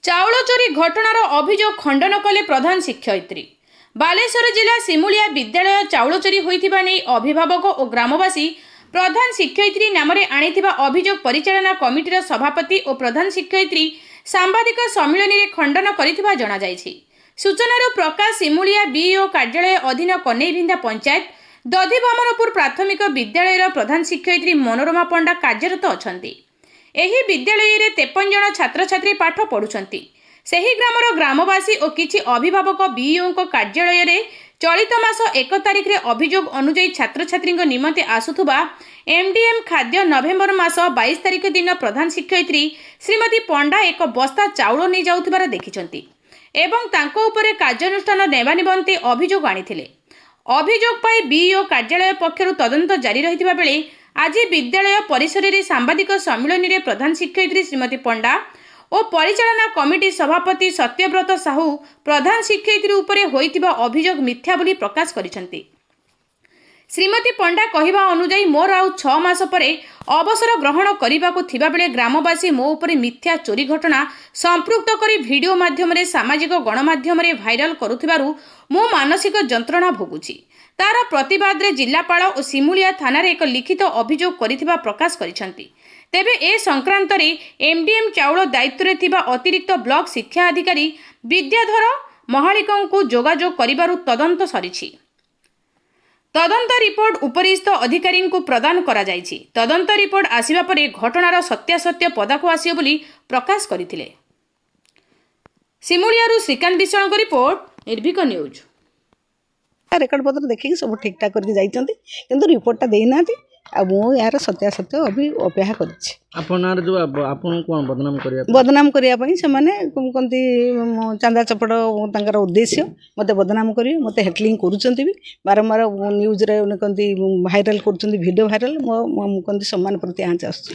चाउल चोरी घटनार अभियोग खंडन कले प्रधान शिक्षयित्री। बालेश्वर जिला सिमुलिया विद्यालय चाउल चोरी होइथिबा नै अभिभावक और ग्रामवासी प्रधान शिक्षयित्री नाम आनिथिबा अभियोग परिचालना कमिटीर सभापति और प्रधान शिक्षयित्री सांबादिक सम्मिलन में खंडन करिथिबा जणा जायछि। सूचनार प्रकाश सिमुलिया बीओ कार्यालय अधीन कन्नईभिंदा पंचायत दधिवामनपुर प्राथमिक विद्यालयर प्रधान शिक्षयित्री मनोरमा पंडा कार्यरत अछंती। एही विद्यालय रे 53 जन छात्र छात्री पाठ पढ़ुछंती। सेही ग्रामर ग्रामवासी और किछि अभिभावक बीओ कार्यालय रे चलित मास 1 तारिख रे अभियोग अनुଯାयी छात्र छात्री निमंते आसुथुबा एमडीएम खाद्य नवेम्बर मास 22 तारिख दिन प्रधान शिक्षयित्री श्रीमती पंडा एक बस्ता चाउल नहीं जाउथिबार देखिछंती एवं तांको उपरे कार्यानुष्ठान नेबा निमंते अभियोग आनिथिले। अभियोग पाई बीओ कार्यालय पक्षरु तदंत जारी रहिथिबा बेले आज विद्यालय परिसर में सांबादिक सम्मिलन में प्रधान शिक्षयित्री श्रीमती पंडा और परिचालना कमिटी सभापति सत्यव्रत साहू प्रधान शिक्षयित्री उपरे होइतिबा अभियोग मिथ्या बोली प्रकाश करिसेंती। श्रीमती पंडा कहिबा अनुଯାयी मोर आउ 6 मास परे अवसर ग्रहण करिबाकू थिबा बेले ग्रामवासी मो उपरे मिथ्या चोरी घटना संपृक्त करी वीडियो माध्यम रे सामाजिक गणमाध्यम रे भाइराल करुथिबारु मो मानसिक जंत्रणा भोगुची। तार प्रतिवाद रे जिलापाल और सिमुलिया थाना रे एक लिखित अभियोग करिथिबा प्रकाश करिसेंती। तेबे ए संक्रांत रे एमडीएम चाउल दायित्व रे थिबा अतिरिक्त ब्लॉक शिक्षा अधिकारी विद्याधर महालिकंकु जोगाजोग करिबारु तदंत सरिछि। तदंत रिपोर्ट उपरिस्थ अधिकारी को प्रदान करा जायछि। तदंत रिपोर्ट आसिबा परे घटनार सत्यासत्य पदाकू आसियो बोली प्रकाश करथिले। सिमुलियारु श्रीकांत विश्वाल को रिपोर्ट निर्भीक न्यूज। रेकर्ड पत्र देखिए सब ठीक ठाक करके जाइछंती किंतु रिपोर्टटा देई नाथि आ मु यार सत्यासत्य अभी अपेक्षा करछि। आपनार जो आपन कोन बदनाम करिया पई से माने कोनती चांदा चपड़ तांकर उद्देश्य मते बदनाम करिवे मते हेटलिंग करूछंती भी बारंबार न्यूज रे कोनती भाइराल करूछंती वीडियो भाइराल मो कोनती सम्मान प्रति आंच आछी।